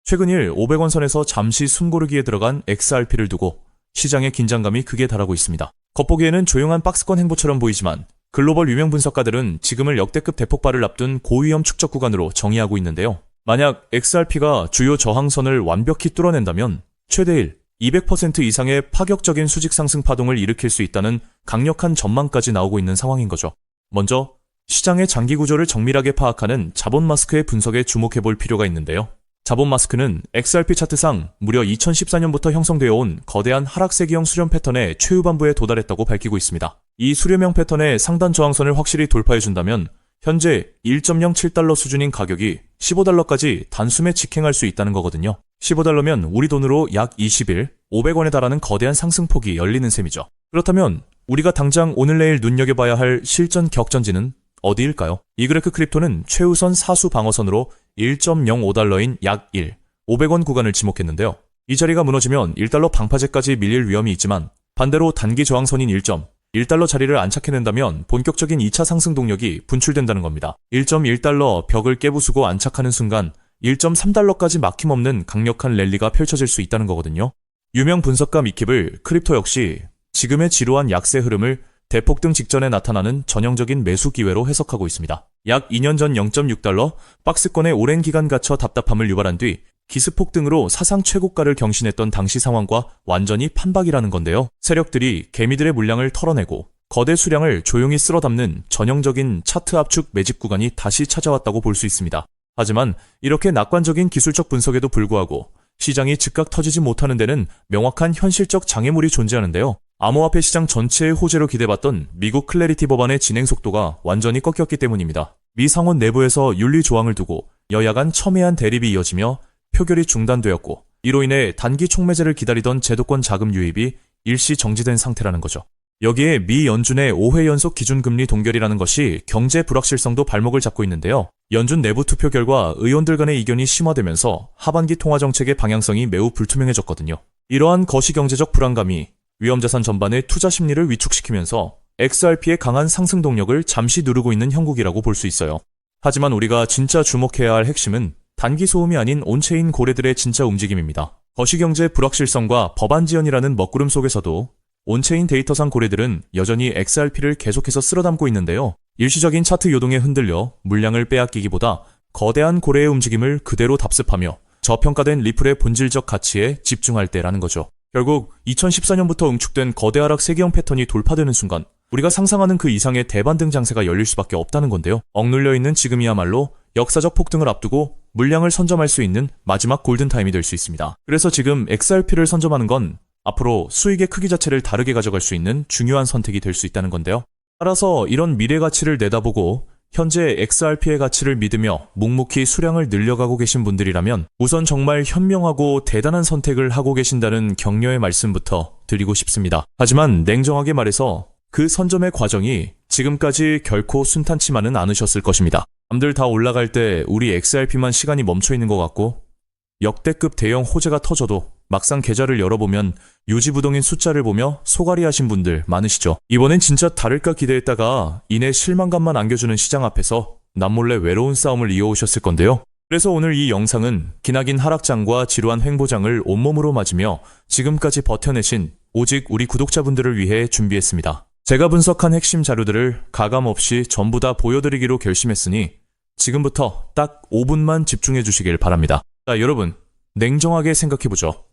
최근 500원 선에서 잠시 숨고르기에 들어간 XRP를 두고 시장의 긴장감이 극에 달하고 있습니다. 겉보기에는 조용한 박스권 행보처럼 보이지만 글로벌 유명 분석가들은 지금을 역대급 대폭발을 앞둔 고위험 축적 구간으로 정의하고 있는데요. 만약 XRP가 주요 저항선을 완벽히 뚫어낸다면 최대 200% 이상의 파격적인 수직 상승 파동을 일으킬 수 있다는 강력한 전망까지 나오고 있는 상황인 거죠. 먼저 시장의 장기 구조를 정밀하게 파악하는 자본 마스크의 분석에 주목해 볼 필요가 있는데요. 자본 마스크는 XRP 차트상 무려 2014년부터 형성되어 온 거대한 하락세기형 수렴 패턴의 최후반부에 도달했다고 밝히고 있습니다. 이 수렴형 패턴의 상단 저항선을 확실히 돌파해준다면 현재 1.07달러 수준인 가격이 15달러까지 단숨에 직행할 수 있다는 거거든요. 15달러면 우리 돈으로 약 20일, 500원에 달하는 거대한 상승폭이 열리는 셈이죠. 그렇다면 우리가 당장 오늘 내일 눈여겨봐야 할 실전 격전지는 어디일까요? 이그레크 크립토는 최우선 사수 방어선으로 1.05달러인 약 500원 구간을 지목했는데요. 이 자리가 무너지면 1달러 방파제까지 밀릴 위험이 있지만 반대로 단기 저항선인 1.1달러 자리를 안착해낸다면 본격적인 2차 상승 동력이 분출된다는 겁니다. 1.1달러 벽을 깨부수고 안착하는 순간 1.3달러까지 막힘없는 강력한 랠리가 펼쳐질 수 있다는 거거든요. 유명 분석가 미킵을 크립토 역시 지금의 지루한 약세 흐름을 대폭등 직전에 나타나는 전형적인 매수 기회로 해석하고 있습니다. 약 2년 전 0.6달러 박스권에 오랜 기간 갇혀 답답함을 유발한 뒤 기습폭등으로 사상 최고가를 경신했던 당시 상황과 완전히 판박이라는 건데요. 세력들이 개미들의 물량을 털어내고 거대 수량을 조용히 쓸어담는 전형적인 차트 압축 매집 구간이 다시 찾아왔다고 볼 수 있습니다. 하지만 이렇게 낙관적인 기술적 분석에도 불구하고 시장이 즉각 터지지 못하는 데는 명확한 현실적 장애물이 존재하는데요. 암호화폐 시장 전체의 호재로 기대받던 미국 클래리티 법안의 진행 속도가 완전히 꺾였기 때문입니다. 미 상원 내부에서 윤리 조항을 두고 여야 간 첨예한 대립이 이어지며 표결이 중단되었고 이로 인해 단기 촉매제를 기다리던 제도권 자금 유입이 일시 정지된 상태라는 거죠. 여기에 미 연준의 5회 연속 기준금리 동결이라는 것이 경제 불확실성도 발목을 잡고 있는데요. 연준 내부 투표 결과 의원들 간의 이견이 심화되면서 하반기 통화정책의 방향성이 매우 불투명해졌거든요. 이러한 거시경제적 불안감이 위험자산 전반의 투자 심리를 위축시키면서 XRP의 강한 상승 동력을 잠시 누르고 있는 형국이라고 볼 수 있어요. 하지만 우리가 진짜 주목해야 할 핵심은 단기 소음이 아닌 온체인 고래들의 진짜 움직임입니다. 거시경제 불확실성과 법안 지연이라는 먹구름 속에서도 온체인 데이터상 고래들은 여전히 XRP를 계속해서 쓸어담고 있는데요. 일시적인 차트 요동에 흔들려 물량을 빼앗기기보다 거대한 고래의 움직임을 그대로 답습하며 저평가된 리플의 본질적 가치에 집중할 때라는 거죠. 결국 2014년부터 응축된 거대 하락 세기형 패턴이 돌파되는 순간 우리가 상상하는 그 이상의 대반등 장세가 열릴 수밖에 없다는 건데요. 억눌려 있는 지금이야말로 역사적 폭등을 앞두고 물량을 선점할 수 있는 마지막 골든타임이 될 수 있습니다. 그래서 지금 XRP를 선점하는 건 앞으로 수익의 크기 자체를 다르게 가져갈 수 있는 중요한 선택이 될 수 있다는 건데요. 따라서 이런 미래 가치를 내다보고 현재 XRP의 가치를 믿으며 묵묵히 수량을 늘려가고 계신 분들이라면 우선 정말 현명하고 대단한 선택을 하고 계신다는 격려의 말씀부터 드리고 싶습니다. 하지만 냉정하게 말해서 그 선점의 과정이 지금까지 결코 순탄치만은 않으셨을 것입니다. 남들 다 올라갈 때 우리 XRP만 시간이 멈춰 있는 것 같고 역대급 대형 호재가 터져도 막상 계좌를 열어보면 유지부동인 숫자를 보며 소갈이 하신 분들 많으시죠. 이번엔 진짜 다를까 기대했다가 이내 실망감만 안겨주는 시장 앞에서 남몰래 외로운 싸움을 이어오셨을 건데요. 그래서 오늘 이 영상은 기나긴 하락장과 지루한 횡보장을 온몸으로 맞으며 지금까지 버텨내신 오직 우리 구독자분들을 위해 준비했습니다. 제가 분석한 핵심 자료들을 가감없이 전부 다 보여드리기로 결심했으니 지금부터 딱 5분만 집중해 주시길 바랍니다. 자, 여러분, 냉정하게 생각해보죠.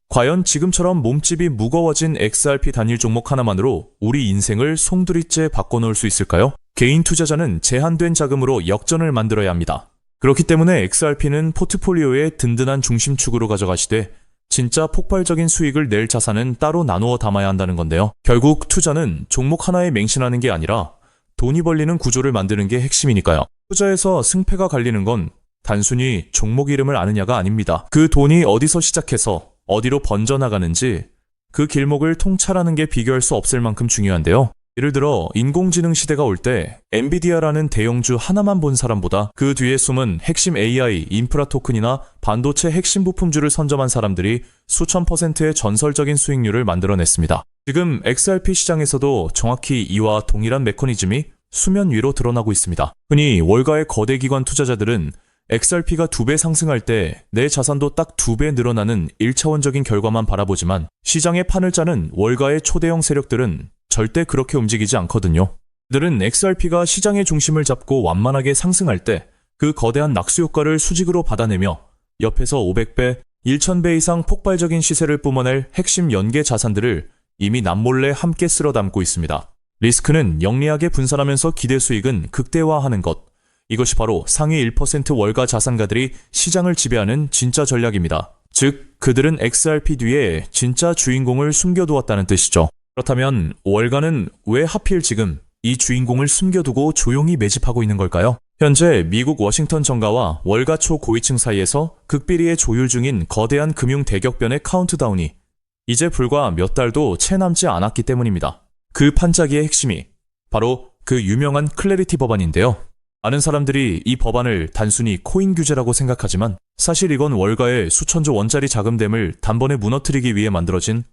과연 지금처럼 몸집이 무거워진 XRP 단일 종목 하나만으로 우리 인생을 송두리째 바꿔놓을 수 있을까요? 개인 투자자는 제한된 자금으로 역전을 만들어야 합니다. 그렇기 때문에 XRP는 포트폴리오의 든든한 중심축으로 가져가시되 진짜 폭발적인 수익을 낼 자산은 따로 나누어 담아야 한다는 건데요. 결국 투자는 종목 하나에 맹신하는 게 아니라 돈이 벌리는 구조를 만드는 게 핵심이니까요. 투자에서 승패가 갈리는 건 단순히 종목 이름을 아느냐가 아닙니다. 그 돈이 어디서 시작해서 어디로 번져나가는지 그 길목을 통찰하는 게 비교할 수 없을 만큼 중요한데요. 예를 들어 인공지능 시대가 올 때 엔비디아라는 대형주 하나만 본 사람보다 그 뒤에 숨은 핵심 AI, 인프라 토큰이나 반도체 핵심 부품주를 선점한 사람들이 수천 %의 전설적인 수익률을 만들어냈습니다. 지금 XRP 시장에서도 정확히 이와 동일한 메커니즘이 수면 위로 드러나고 있습니다. 흔히 월가의 거대 기관 투자자들은 XRP가 2배 상승할 때 내 자산도 딱 2배 늘어나는 1차원적인 결과만 바라보지만 시장의 판을 짜는 월가의 초대형 세력들은 절대 그렇게 움직이지 않거든요. 그들은 XRP가 시장의 중심을 잡고 완만하게 상승할 때 그 거대한 낙수 효과를 수직으로 받아내며 옆에서 500배, 1000배 이상 폭발적인 시세를 뿜어낼 핵심 연계 자산들을 이미 남몰래 함께 쓸어 담고 있습니다. 리스크는 영리하게 분산하면서 기대 수익은 극대화하는 것. 이것이 바로 상위 1% 월가 자산가들이 시장을 지배하는 진짜 전략입니다. 즉, 그들은 XRP 뒤에 진짜 주인공을 숨겨두었다는 뜻이죠. 그렇다면 월가는 왜 하필 지금 이 주인공을 숨겨두고 조용히 매집하고 있는 걸까요? 현재 미국 워싱턴 정가와 월가 초고위층 사이에서 극비리에 조율 중인 거대한 금융 대격변의 카운트다운이 이제 불과 몇 달도 채 남지 않았기 때문입니다. 그 판짜기의 핵심이 바로 그 유명한 클래리티 법안인데요. 많은 사람들이 이 법안을 단순히 코인 규제라고 생각하지만 사실 이건 월가의 수천조 원짜리 자금댐을 단번에 무너뜨리기 위해 만들어진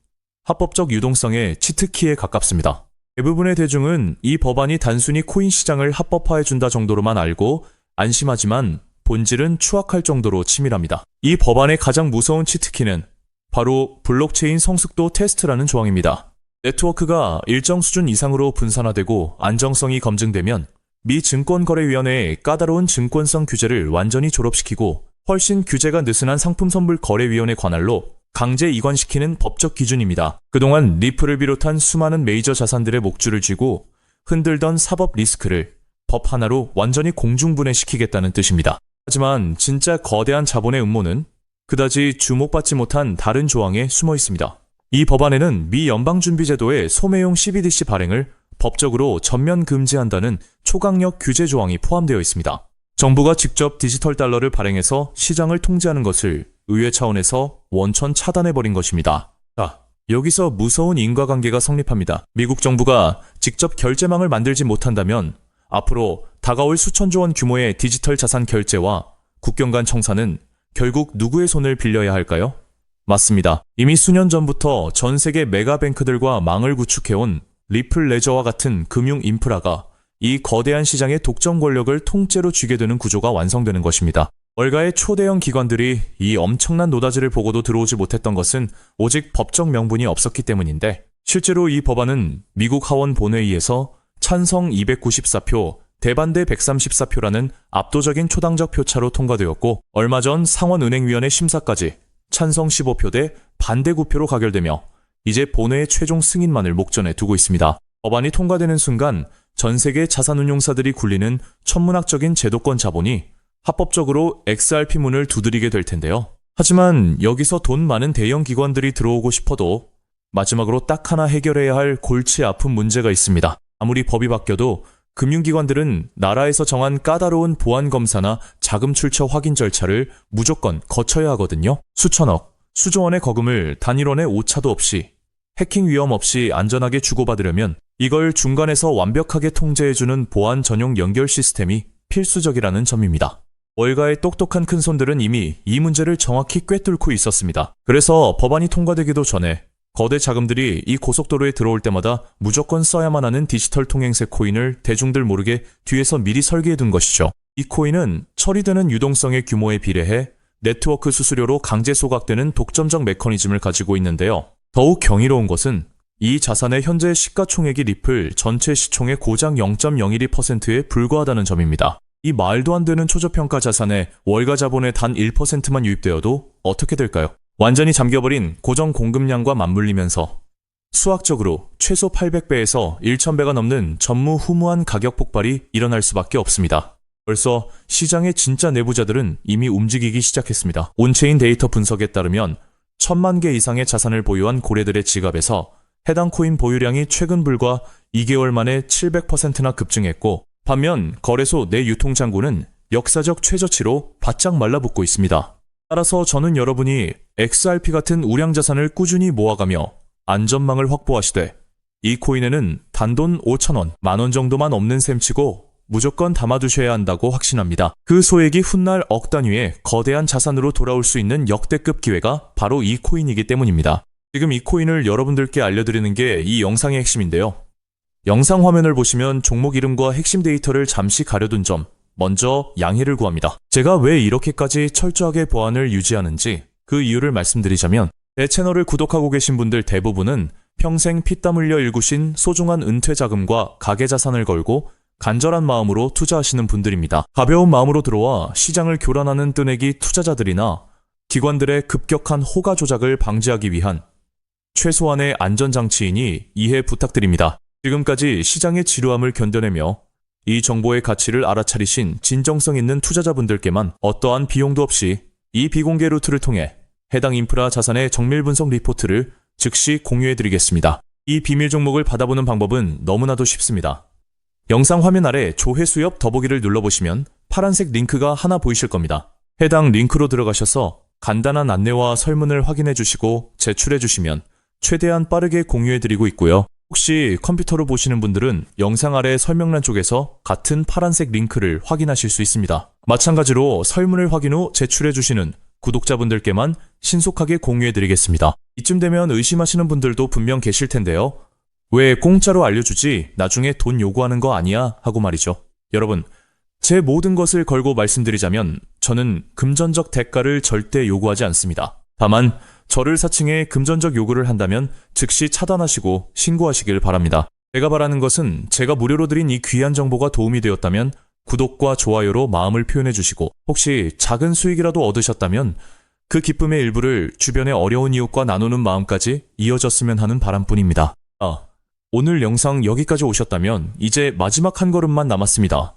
합법적 유동성의 치트키에 가깝습니다. 대부분의 대중은 이 법안이 단순히 코인 시장을 합법화해준다 정도로만 알고 안심하지만 본질은 추악할 정도로 치밀합니다. 이 법안의 가장 무서운 치트키는 바로 블록체인 성숙도 테스트라는 조항입니다. 네트워크가 일정 수준 이상으로 분산화되고 안정성이 검증되면 미 증권거래위원회의 까다로운 증권성 규제를 완전히 졸업시키고 훨씬 규제가 느슨한 상품선불거래위원회 관할로 강제 이관시키는 법적 기준입니다. 그동안 리플을 비롯한 수많은 메이저 자산들의 목줄을 쥐고 흔들던 사법 리스크를 법 하나로 완전히 공중분해시키겠다는 뜻입니다. 하지만 진짜 거대한 자본의 음모는 그다지 주목받지 못한 다른 조항에 숨어 있습니다. 이 법안에는 미 연방준비제도의 소매용 CBDC 발행을 법적으로 전면 금지한다는 초강력 규제 조항이 포함되어 있습니다. 정부가 직접 디지털 달러를 발행해서 시장을 통제하는 것을 의회 차원에서 원천 차단해버린 것입니다. 자, 여기서 무서운 인과관계가 성립합니다. 미국 정부가 직접 결제망을 만들지 못한다면 앞으로 다가올 수천조 원 규모의 디지털 자산 결제와 국경 간 청산은 결국 누구의 손을 빌려야 할까요? 맞습니다. 이미 수년 전부터 전 세계 메가뱅크들과 망을 구축해온 리플 레저와 같은 금융 인프라가 이 거대한 시장의 독점 권력을 통째로 쥐게 되는 구조가 완성되는 것입니다. 월가의 초대형 기관들이 이 엄청난 노다지를 보고도 들어오지 못했던 것은 오직 법적 명분이 없었기 때문인데 실제로 이 법안은 미국 하원 본회의에서 찬성 294표, 대반대 134표라는 압도적인 초당적 표차로 통과되었고 얼마 전 상원은행위원회 심사까지 찬성 15표 대 반대 9표로 가결되며 이제 본회의 최종 승인만을 목전에 두고 있습니다. 법안이 통과되는 순간 전 세계 자산운용사들이 굴리는 천문학적인 제도권 자본이 합법적으로 XRP 문을 두드리게 될 텐데요. 하지만 여기서 돈 많은 대형 기관들이 들어오고 싶어도 마지막으로 딱 하나 해결해야 할 골치 아픈 문제가 있습니다. 아무리 법이 바뀌어도 금융기관들은 나라에서 정한 까다로운 보안검사나 자금 출처 확인 절차를 무조건 거쳐야 하거든요. 수천억, 수조 원의 거금을 단일원의 오차도 없이 해킹 위험 없이 안전하게 주고받으려면 이걸 중간에서 완벽하게 통제해주는 보안 전용 연결 시스템이 필수적이라는 점입니다. 월가의 똑똑한 큰손들은 이미 이 문제를 정확히 꿰뚫고 있었습니다. 그래서 법안이 통과되기도 전에 거대 자금들이 이 고속도로에 들어올 때마다 무조건 써야만 하는 디지털 통행세 코인을 대중들 모르게 뒤에서 미리 설계해둔 것이죠. 이 코인은 처리되는 유동성의 규모에 비례해 네트워크 수수료로 강제 소각되는 독점적 메커니즘을 가지고 있는데요. 더욱 경이로운 것은 이 자산의 현재 시가총액이 리플 전체 시총의 고작 0.012%에 불과하다는 점입니다. 이 말도 안 되는 초저평가 자산에 월가 자본의 단 1%만 유입되어도 어떻게 될까요? 완전히 잠겨버린 고정 공급량과 맞물리면서 수학적으로 최소 800배에서 1000배가 넘는 전무후무한 가격 폭발이 일어날 수밖에 없습니다. 벌써 시장의 진짜 내부자들은 이미 움직이기 시작했습니다. 온체인 데이터 분석에 따르면 1000만 개 이상의 자산을 보유한 고래들의 지갑에서 해당 코인 보유량이 최근 불과 2개월 만에 700%나 급증했고 반면 거래소 내 유통장고는 역사적 최저치로 바짝 말라붙고 있습니다. 따라서 저는 여러분이 XRP 같은 우량 자산을 꾸준히 모아가며 안전망을 확보하시되 이 코인에는 단돈 5,000원, 만원 정도만 없는 셈치고 무조건 담아두셔야 한다고 확신합니다. 그 소액이 훗날 억 단위의 거대한 자산으로 돌아올 수 있는 역대급 기회가 바로 이 코인이기 때문입니다. 지금 이 코인을 여러분들께 알려드리는 게 이 영상의 핵심인데요. 영상 화면을 보시면 종목 이름과 핵심 데이터를 잠시 가려둔 점, 먼저 양해를 구합니다. 제가 왜 이렇게까지 철저하게 보안을 유지하는지 그 이유를 말씀드리자면 제 채널을 구독하고 계신 분들 대부분은 평생 피땀 흘려 일구신 소중한 은퇴 자금과 가계 자산을 걸고 간절한 마음으로 투자하시는 분들입니다. 가벼운 마음으로 들어와 시장을 교란하는 뜨내기 투자자들이나 기관들의 급격한 호가 조작을 방지하기 위한 최소한의 안전장치이니 이해 부탁드립니다. 지금까지 시장의 지루함을 견뎌내며 이 정보의 가치를 알아차리신 진정성 있는 투자자분들께만 어떠한 비용도 없이 이 비공개 루트를 통해 해당 인프라 자산의 정밀 분석 리포트를 즉시 공유해드리겠습니다. 이 비밀 종목을 받아보는 방법은 너무나도 쉽습니다. 영상 화면 아래 조회수 옆 더보기를 눌러보시면 파란색 링크가 하나 보이실 겁니다. 해당 링크로 들어가셔서 간단한 안내와 설문을 확인해 주시고 제출해 주시면 최대한 빠르게 공유해드리고 있고요. 혹시 컴퓨터로 보시는 분들은 영상 아래 설명란 쪽에서 같은 파란색 링크를 확인하실 수 있습니다. 마찬가지로 설문을 확인 후 제출해 주시는 구독자분들께만 신속하게 공유해드리겠습니다. 이쯤 되면 의심하시는 분들도 분명 계실 텐데요. 왜 공짜로 알려주지 나중에 돈 요구하는 거 아니야? 하고 말이죠. 여러분, 제 모든 것을 걸고 말씀드리자면 저는 금전적 대가를 절대 요구하지 않습니다. 다만 저를 사칭해 금전적 요구를 한다면 즉시 차단하시고 신고하시길 바랍니다. 제가 바라는 것은 제가 무료로 드린 이 귀한 정보가 도움이 되었다면 구독과 좋아요로 마음을 표현해 주시고 혹시 작은 수익이라도 얻으셨다면 그 기쁨의 일부를 주변의 어려운 이웃과 나누는 마음까지 이어졌으면 하는 바람뿐입니다. 오늘 영상 여기까지 오셨다면 이제 마지막 한 걸음만 남았습니다.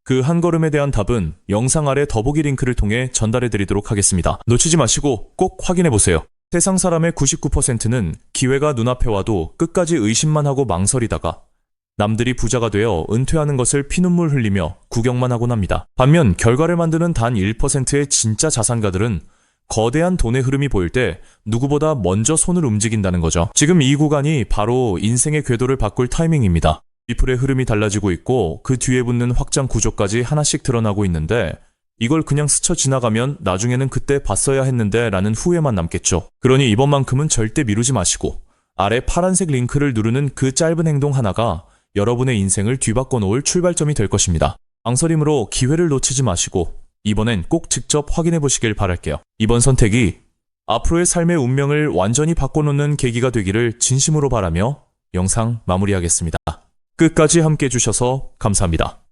그 한 걸음에 대한 답은 영상 아래 더보기 링크를 통해 전달해 드리도록 하겠습니다. 놓치지 마시고 꼭 확인해 보세요. 세상 사람의 99%는 기회가 눈앞에 와도 끝까지 의심만 하고 망설이다가 남들이 부자가 되어 은퇴하는 것을 피눈물 흘리며 구경만 하곤 합니다. 반면 결과를 만드는 단 1%의 진짜 자산가들은 거대한 돈의 흐름이 보일 때 누구보다 먼저 손을 움직인다는 거죠. 지금 이 구간이 바로 인생의 궤도를 바꿀 타이밍입니다. 리플의 흐름이 달라지고 있고 그 뒤에 붙는 확장 구조까지 하나씩 드러나고 있는데 이걸 그냥 스쳐 지나가면 나중에는 그때 봤어야 했는데 라는 후회만 남겠죠. 그러니 이번만큼은 절대 미루지 마시고 아래 파란색 링크를 누르는 그 짧은 행동 하나가 여러분의 인생을 뒤바꿔 놓을 출발점이 될 것입니다. 망설임으로 기회를 놓치지 마시고 이번엔 꼭 직접 확인해 보시길 바랄게요. 이번 선택이 앞으로의 삶의 운명을 완전히 바꿔놓는 계기가 되기를 진심으로 바라며 영상 마무리하겠습니다. 끝까지 함께 해주셔서 감사합니다.